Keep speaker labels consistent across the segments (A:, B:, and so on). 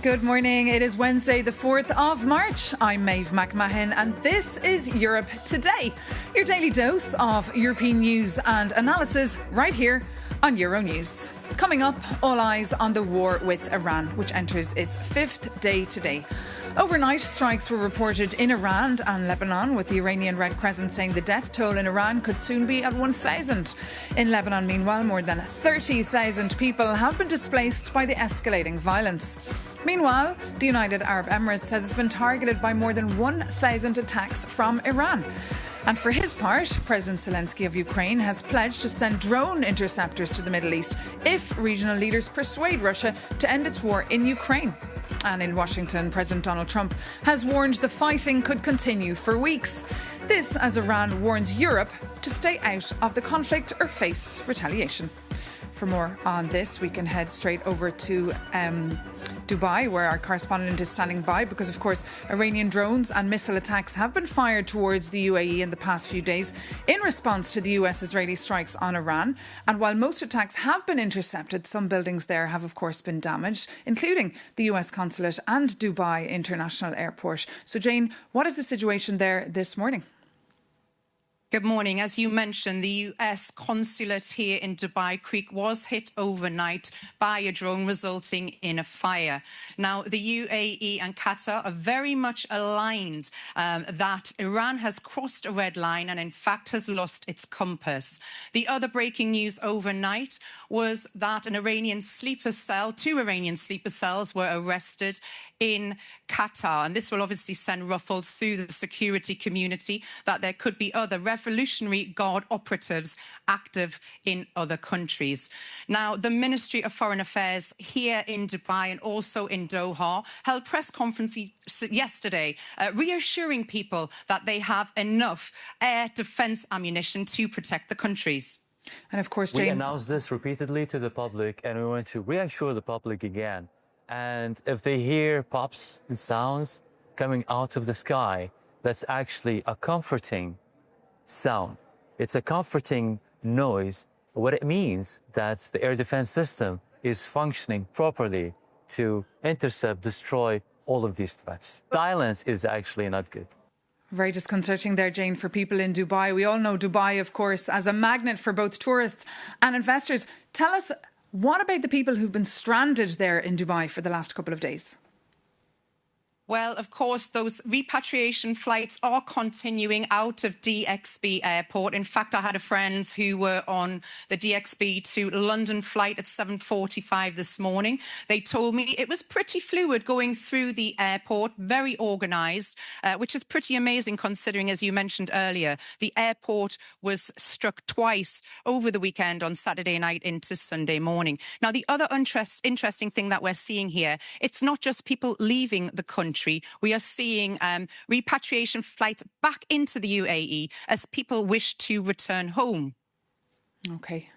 A: Good morning. It is Wednesday, the 4th of March. I'm Maeve McMahon, and this is Europe Today, your daily dose of European news and analysis right here on Euronews. Coming up, all eyes on the war with Iran, which enters its fifth day today. Overnight, strikes were reported in Iran and Lebanon, with the Iranian Red Crescent saying the death toll in Iran could soon be at 1,000. In Lebanon, meanwhile, more than 30,000 people have been displaced by the escalating violence. Meanwhile, the United Arab Emirates says it's been targeted by more than 1,000 attacks from Iran. And for his part, President Zelensky of Ukraine has pledged to send drone interceptors to the Middle East if regional leaders persuade Russia to end its war in Ukraine. And in Washington, President Donald Trump has warned the fighting could continue for weeks. This as Iran warns Europe to stay out of the conflict or face retaliation. For more on this, we can head straight over to Dubai, where our correspondent is standing by because, of course, Iranian drones and missile attacks have been fired towards the UAE in the past few days in response to the US-Israeli strikes on Iran. And while most attacks have been intercepted, some buildings there have, of course, been damaged, including the US consulate and Dubai International Airport. So, Jane, what is the situation there this morning?
B: Good morning. As you mentioned, the US consulate here in Dubai Creek was hit overnight by a drone, resulting in a fire. Now, the UAE and Qatar are very much aligned that Iran has crossed a red line and, in fact, has lost its compass. The other breaking news overnight was that two Iranian sleeper cells were arrested in Qatar. And this will obviously send ruffles through the security community that there could be other Revolutionary Guard operatives active in other countries. Now, the Ministry of Foreign Affairs here in Dubai and also in Doha held press conferences yesterday, reassuring people that they have enough air defence ammunition to protect the countries.
A: And of course, Jane,
C: we announced this repeatedly to the public, and we want to reassure the public again. And if they hear pops and sounds coming out of the sky, that's actually a comforting sound. It's a comforting noise. What it means that the air defense system is functioning properly to intercept, destroy all of these threats. Silence is actually not good.
A: Very disconcerting there, Jane, for people in Dubai. We all know Dubai, of course, as a magnet for both tourists and investors. Tell us, what about the people who've been stranded there in Dubai for the last couple of days?
B: Well, of course, those repatriation flights are continuing out of DXB Airport. In fact, I had a friend who were on the DXB to London flight at 7:45 this morning. They told me it was pretty fluid going through the airport, very organised, which is pretty amazing considering, as you mentioned earlier, the airport was struck twice over the weekend on Saturday night into Sunday morning. Now, the other interesting thing that we're seeing here, it's not just people leaving the country. We are seeing repatriation flights back into the UAE as people wish to return home.
A: OK.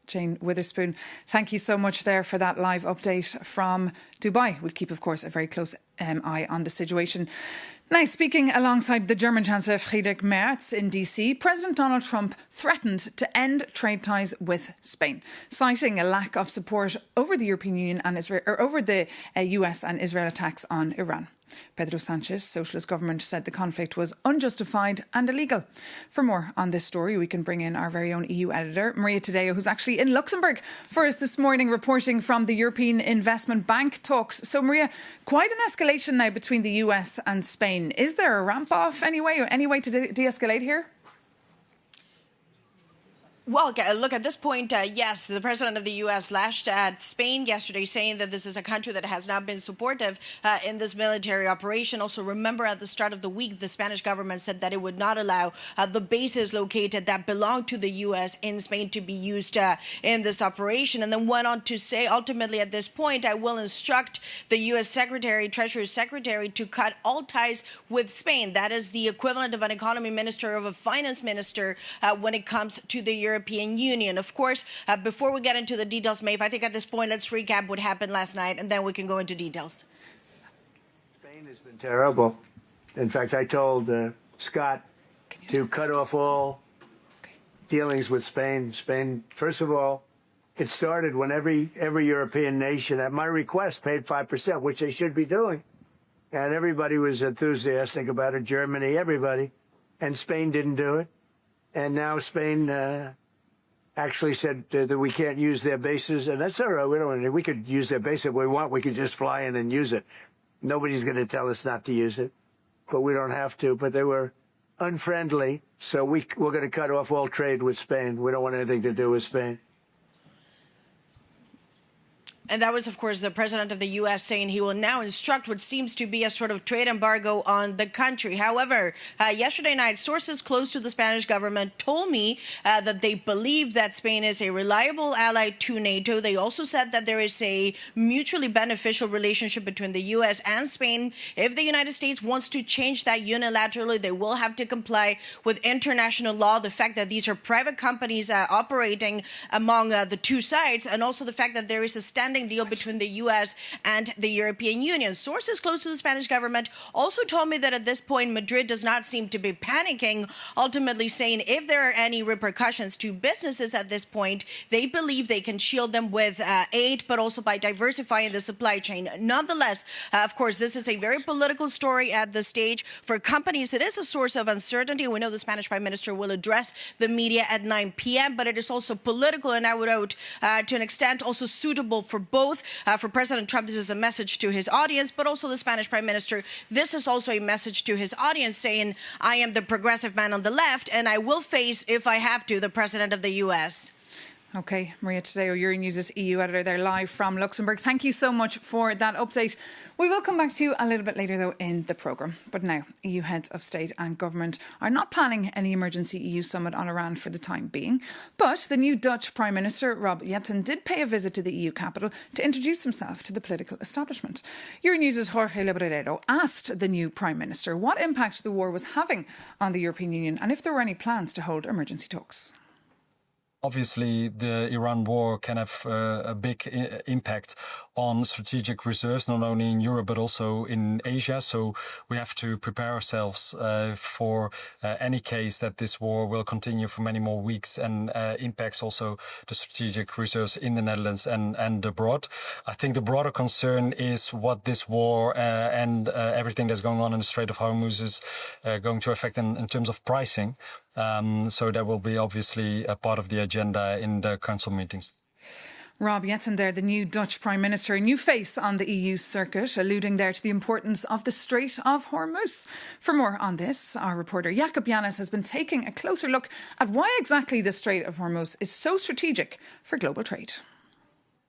A: Jane Witherspoon, thank you so much there for that live update from Dubai. We'll keep, of course, a very close eye on the situation. Now, speaking alongside the German Chancellor Friedrich Merz in DC, President Donald Trump threatened to end trade ties with Spain, citing a lack of support over the European Union and Israel, or over the US and Israel attacks on Iran. Pedro Sanchez's socialist government said the conflict was unjustified and illegal. For more on this story, we can bring in our very own EU editor, Maria Tadeo, who's actually in Luxembourg for us this morning, reporting from the European Investment Bank talks. So, Maria, quite an escalation now between the US and Spain. Is there a ramp-off anyway, or any way to de-escalate here?
D: Well, look, at this point, yes, the president of the U.S. lashed at Spain yesterday, saying that this is a country that has not been supportive in this military operation. Also, remember at the start of the week, the Spanish government said that it would not allow the bases located that belong to the U.S. in Spain to be used in this operation. And then went on to say, ultimately, at this point, I will instruct the U.S. Treasury Secretary to cut all ties with Spain. That is the equivalent of an economy minister, of a finance minister when it comes to the European Union. Of course, before we get into the details, Maeve, I think at this point, let's recap what happened last night, and then we can go into details.
E: Spain has been terrible. In fact, I told Scott to cut off all dealings with Spain. Spain, first of all, It started when every European nation, at my request, paid 5%, which they should be doing. And everybody was enthusiastic about it, Germany, everybody. And Spain didn't do it. And now Spain actually said that we can't use their bases. And that's all right. We could use their base if we want. We could just fly in and use it. Nobody's going to tell us not to use it. But we don't have to. But they were unfriendly. So we're going to cut off all trade with Spain. We don't want anything to do with Spain.
D: And that was, of course, the president of the U.S. saying he will now instruct what seems to be a sort of trade embargo on the country. However, yesterday night, sources close to the Spanish government told me that they believe that Spain is a reliable ally to NATO. They also said that there is a mutually beneficial relationship between the U.S. and Spain. If the United States wants to change that unilaterally, they will have to comply with international law. The fact that these are private companies operating among the two sides, and also the fact that there is a standing deal between the U.S. and the European Union. Sources close to the Spanish government also told me that at this point, Madrid does not seem to be panicking, ultimately saying if there are any repercussions to businesses at this point, they believe they can shield them with aid, but also by diversifying the supply chain. Nonetheless, of course, this is a very political story at this stage. For companies, it is a source of uncertainty. We know the Spanish Prime Minister will address the media at 9 p.m., but it is also political, and I would note, to an extent, also suitable for both. For President Trump, this is a message to his audience, but also the Spanish Prime Minister, this is also a message to his audience saying, I am the progressive man on the left, and I will face, if I have to, the President of the U.S.
A: OK, Maria Tadeo, Euronews' EU editor there live from Luxembourg. Thank you so much for that update. We will come back to you a little bit later, though, in the programme. But now, EU heads of state and government are not planning any emergency EU summit on Iran for the time being. But the new Dutch Prime Minister, Rob Jetten, did pay a visit to the EU capital to introduce himself to the political establishment. Euronews' Jorge Lebrero asked the new Prime Minister what impact the war was having on the European Union and if there were any plans to hold emergency talks.
F: Obviously, the Iran war can have a big impact on strategic reserves, not only in Europe, but also in Asia. So we have to prepare ourselves for any case that this war will continue for many more weeks and impacts also the strategic reserves in the Netherlands and abroad. I think the broader concern is what this war and everything that's going on in the Strait of Hormuz is going to affect in terms of pricing. So that will be obviously a part of the agenda in the council meetings.
A: Rob Jetten there, the new Dutch Prime Minister, a new face on the EU circuit, alluding there to the importance of the Strait of Hormuz. For more on this, our reporter Jakob Janis has been taking a closer look at why exactly the Strait of Hormuz is so strategic for global trade.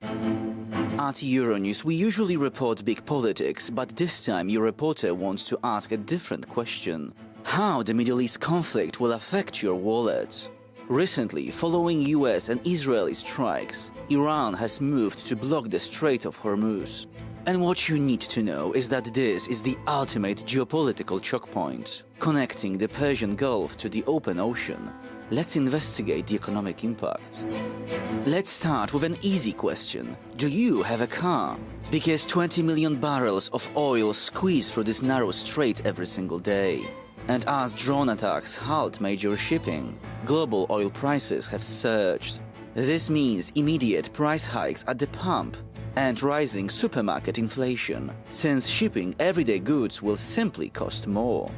G: At Euronews, we usually report big politics, but this time your reporter wants to ask a different question. How the Middle East conflict will affect your wallet? Recently, following US and Israeli strikes, Iran has moved to block the Strait of Hormuz. And what you need to know is that this is the ultimate geopolitical choke point, connecting the Persian Gulf to the open ocean. Let's investigate the economic impact. Let's start with an easy question. Do you have a car? Because 20 million barrels of oil squeeze through this narrow strait every single day. And as drone attacks halt major shipping, global oil prices have surged. This means immediate price hikes at the pump and rising supermarket inflation, since shipping everyday goods will simply cost more.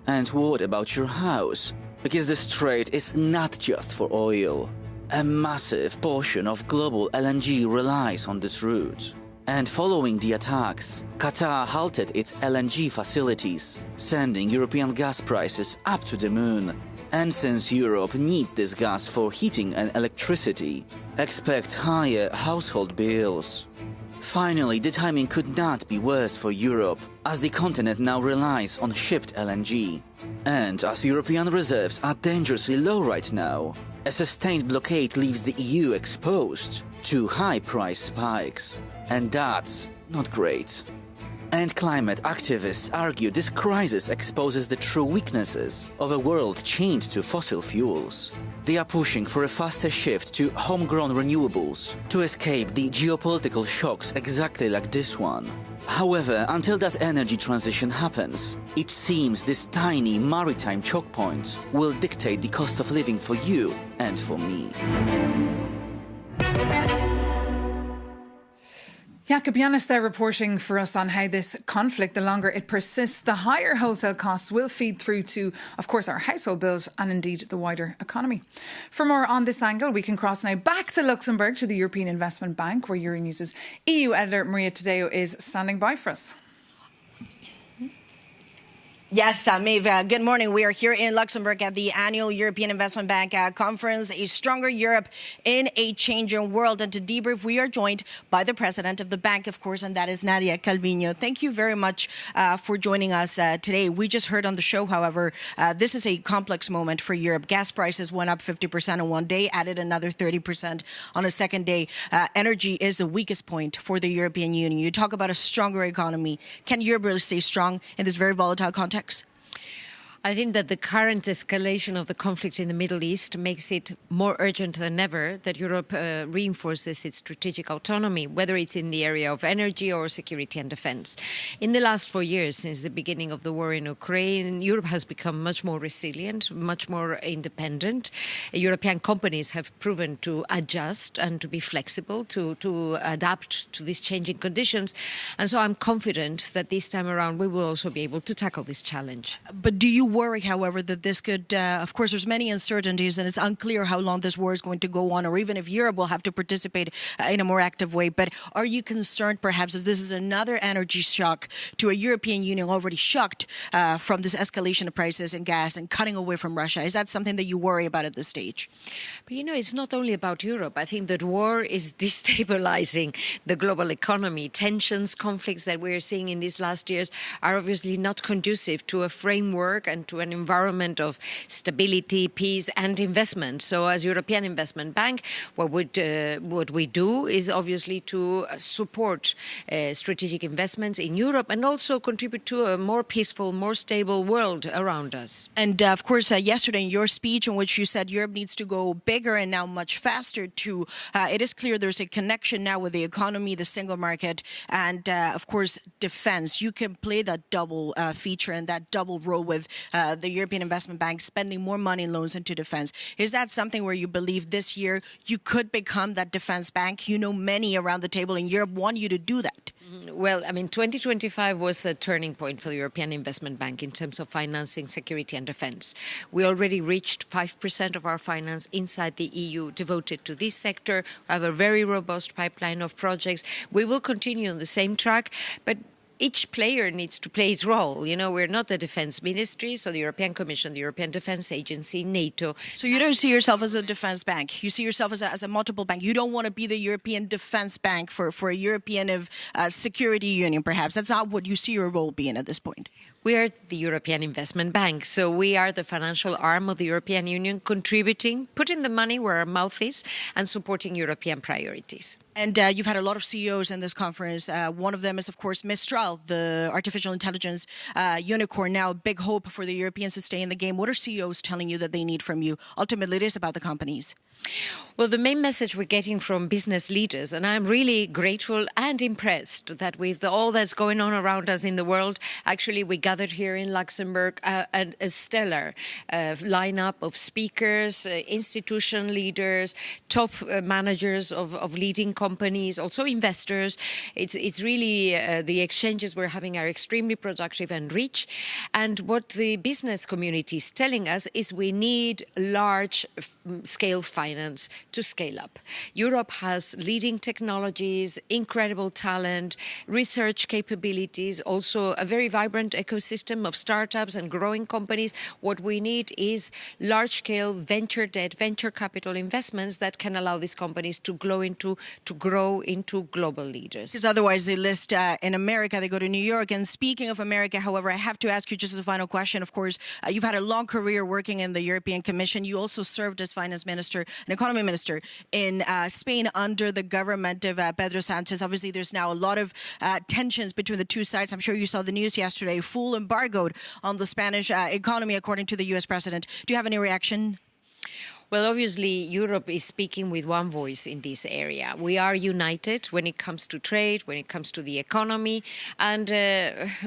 G: And what about your house? Because the strait is not just for oil. A massive portion of global LNG relies on this route. And following the attacks, Qatar halted its LNG facilities, sending European gas prices up to the moon. And since Europe needs this gas for heating and electricity, expect higher household bills. Finally, the timing could not be worse for Europe, as the continent now relies on shipped LNG. And as European reserves are dangerously low right now, a sustained blockade leaves the EU exposed to high price spikes. And that's not great. And climate activists argue this crisis exposes the true weaknesses of a world chained to fossil fuels. They are pushing for a faster shift to homegrown renewables to escape the geopolitical shocks exactly like this one. However, until that energy transition happens, it seems this tiny maritime choke point will dictate the cost of living for you and for me.
A: Jakob Yanis there reporting for us on how this conflict, the longer it persists, the higher wholesale costs will feed through to, of course, our household bills and indeed the wider economy. For more on this angle, we can cross now back to Luxembourg to the European Investment Bank, where Euronews' EU editor Maria Tadeo is standing by for us.
D: Yes, Maeve, good morning. We are here in Luxembourg at the annual European Investment Bank conference, A Stronger Europe in a Changing World. And to debrief, we are joined by the president of the bank, of course, and that is Nadia Calvino. Thank you very much for joining us today. We just heard on the show, however, this is a complex moment for Europe. Gas prices went up 50% on one day, added another 30% on a second day. Energy is the weakest point for the European Union. You talk about a stronger economy. Can Europe really stay strong in this very volatile context?
H: I think that the current escalation of the conflict in the Middle East makes it more urgent than ever that Europe reinforces its strategic autonomy, whether it's in the area of energy or security and defense. In the last 4 years, since the beginning of the war in Ukraine, Europe has become much more resilient, much more independent. European companies have proven to adjust and to be flexible, to adapt to these changing conditions. And so I'm confident that this time around we will also be able to tackle this challenge.
D: But do you worry, however, that this could, of course, there's many uncertainties and it's unclear how long this war is going to go on, or even if Europe will have to participate in a more active way. But are you concerned, perhaps, as this is another energy shock to a European Union already shocked from this escalation of prices in gas and cutting away from Russia? Is that something that you worry about at this stage?
H: But, it's not only about Europe. I think that war is destabilizing the global economy. Tensions, conflicts that we're seeing in these last years are obviously not conducive to a framework and to an environment of stability, peace and investment. So as European Investment Bank, what we do is obviously to support strategic investments in Europe and also contribute to a more peaceful, more stable world around us.
D: And of course, yesterday in your speech in which you said Europe needs to go bigger and now much faster too, it is clear there's a connection now with the economy, the single market, and of course, defense. You can play that double feature and that double role with the European Investment Bank spending more money in loans into defense. Is that something where you believe this year you could become that defense bank? Many around the table in Europe want you to do that.
H: Well, 2025 was a turning point for the European Investment Bank in terms of financing security and defense. We already reached 5% of our finance inside the EU devoted to this sector. We have a very robust pipeline of projects. We will continue on the same track, but each player needs to play its role. We're not the defense ministry, so the European Commission, the European Defense Agency, NATO.
D: So you don't see yourself as a defense bank. You see yourself as a multiple bank. You don't want to be the European Defense Bank for a European security union, perhaps. That's not what you see your role being at this point.
H: We are the European Investment Bank, so we are the financial arm of the European Union, contributing, putting the money where our mouth is, and supporting European priorities.
D: And you've had a lot of CEOs in this conference. One of them is, of course, Mistral, the artificial intelligence unicorn. Now, big hope for the Europeans to stay in the game. What are CEOs telling you that they need from you? Ultimately, it is about the companies.
H: Well, the main message we're getting from business leaders, and I'm really grateful and impressed that with all that's going on around us in the world, actually we gathered here in Luxembourg a stellar lineup of speakers, institution leaders, top managers of leading companies, also investors. It's really the exchanges we're having are extremely productive and rich. And what the business community is telling us is we need large-scale finance to scale up. Europe has leading technologies, incredible talent, research capabilities, also a very vibrant ecosystem of startups and growing companies. What we need is large-scale venture debt, venture capital investments that can allow these companies to grow into global leaders.
D: Because otherwise they list in America, they go to New York. And speaking of America, however, I have to ask you just as a final question. Of course, you've had a long career working in the European Commission. You also served as finance minister and economy minister in Spain under the government of Pedro Sanchez. Obviously, there's now a lot of tensions between the two sides. I'm sure you saw the news yesterday, full embargoed on the Spanish economy, according to the U.S. president. Do you have any reaction?
H: Well, obviously, Europe is speaking with one voice in this area. We are united when it comes to trade, when it comes to the economy, and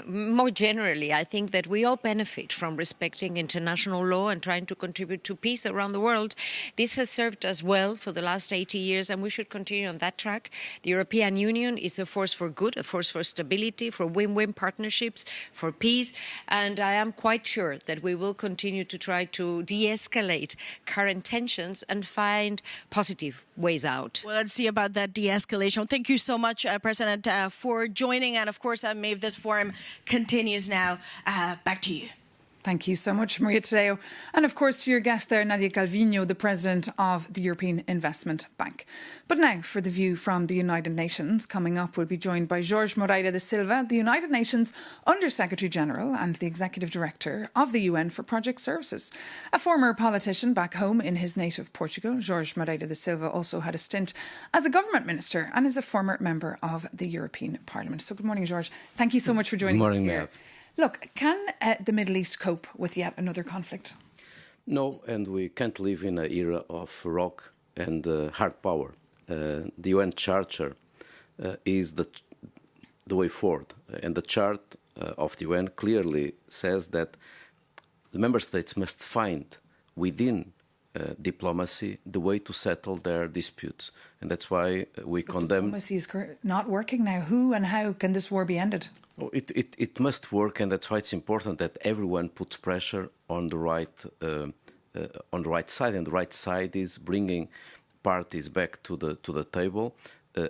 H: more generally, I think that we all benefit from respecting international law and trying to contribute to peace around the world. This has served us well for the last 80 years, and we should continue on that track. The European Union is a force for good, a force for stability, for win-win partnerships, for peace, and I am quite sure that we will continue to try to de-escalate current tensions and find positive ways out.
D: Well, let's see about that de-escalation. Thank you so much, President, for joining. And of course, Maeve, this forum continues now. Back to you.
A: Thank you so much, Maria Tadeo. And of course, to your guest there, Nadia Calvino, the President of the European Investment Bank. But now for the view from the United Nations. Coming up, we'll be joined by Jorge Moreira da Silva, the United Nations Under-Secretary General and the Executive Director of the UN for Project Services. A former politician back home in his native Portugal, Jorge Moreira da Silva also had a stint as a government minister and is a former member of the European Parliament. So good morning, Jorge. Thank you so much for joining us here. Look, can the Middle East cope with yet another conflict?
I: No, and we can't live in an era of rock and hard power. The UN Charter is the way forward, and the chart of the UN clearly says that the member states must find within diplomacy the way to settle their disputes, and that's why we condemn.
A: Diplomacy is not working now. Who and how can this war be ended?
I: It must work, and that's why it's important that everyone puts pressure on the right side, and the right side is bringing parties back to the table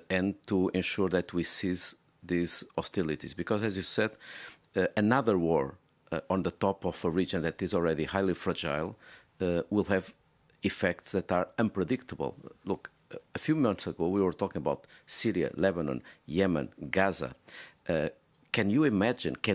I: and to ensure that we cease these hostilities. Because, as you said, another war on the top of a region that is already highly fragile will have effects that are unpredictable. Look, a few months ago we were talking about Syria, Lebanon, Yemen, Gaza. Can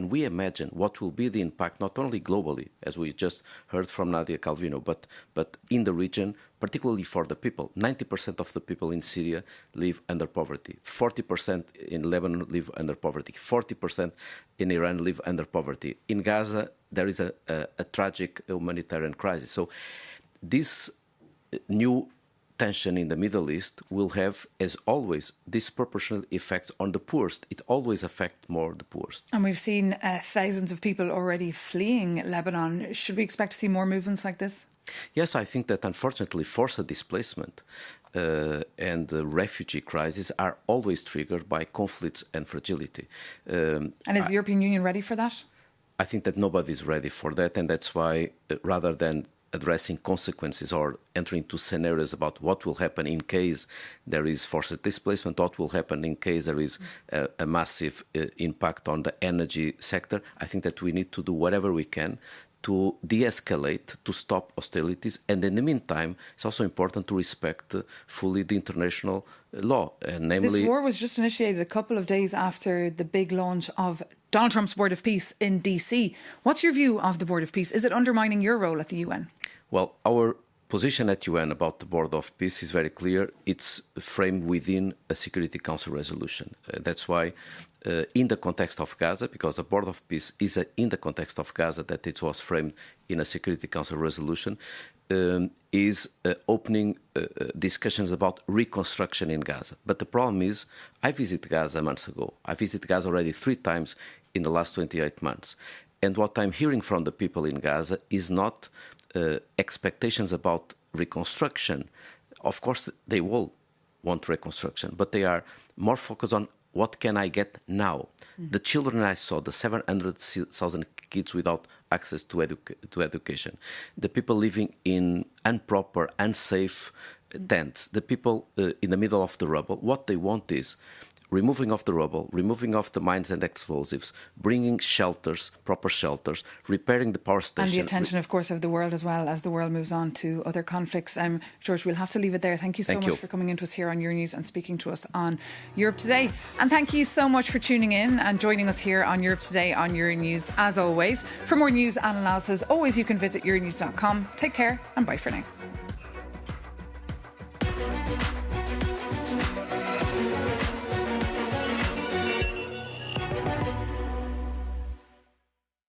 I: we imagine what will be the impact, not only globally, as we just heard from Nadia Calvino, but in the region, particularly for the people? 90% of the people in Syria live under poverty. 40% in Lebanon live under poverty. 40% in Iran live under poverty. In Gaza, there is a tragic humanitarian crisis. So this new tension in the Middle East will have, as always, disproportionate effects on the poorest. It always affects more the poorest.
A: And we've seen thousands of people already fleeing Lebanon. Should we expect to see more movements like this?
I: Yes, I think that unfortunately forced displacement and the refugee crisis are always triggered by conflicts and fragility.
A: And is the European Union ready for that?
I: I think that nobody is ready for that, and that's why rather than addressing consequences or entering into scenarios about what will happen in case there is forced displacement, what will happen in case there is a massive impact on the energy sector, I think that we need to do whatever we can to de-escalate, to stop hostilities. And in the meantime, it's also important to respect fully the international law. Namely,
A: this war was just initiated a couple of days after the big launch of Donald Trump's Board of Peace in DC. What's your view of the Board of Peace? Is it undermining your role at the UN?
I: Well, our position at UN about the Board of Peace is very clear. It's framed within a Security Council resolution. That's why in the context of Gaza, because the Board of Peace is in the context of Gaza, that it was framed in a Security Council resolution, is opening discussions about reconstruction in Gaza. But the problem is, I visited Gaza months ago. I visited Gaza already 3 times in the last 28 months. And what I'm hearing from the people in Gaza is not expectations about reconstruction. Of course, they will want reconstruction, but they are more focused on what can I get now. The children I saw, the 700,000 kids without access to education, the people living in improper, unsafe tents, the people in the middle of the rubble, what they want is removing of the rubble, removing of the mines and explosives, bringing shelters, proper shelters, repairing the power station.
A: And the attention, of course, of the world as well as the world moves on to other conflicts. George, we'll have to leave it there. Thank you so much for coming into us here on Euronews and speaking to us on Europe Today. And thank you so much for tuning in and joining us here on Europe Today on Euronews, as always. For more news and analysis, always you can visit euronews.com. Take care and bye for now.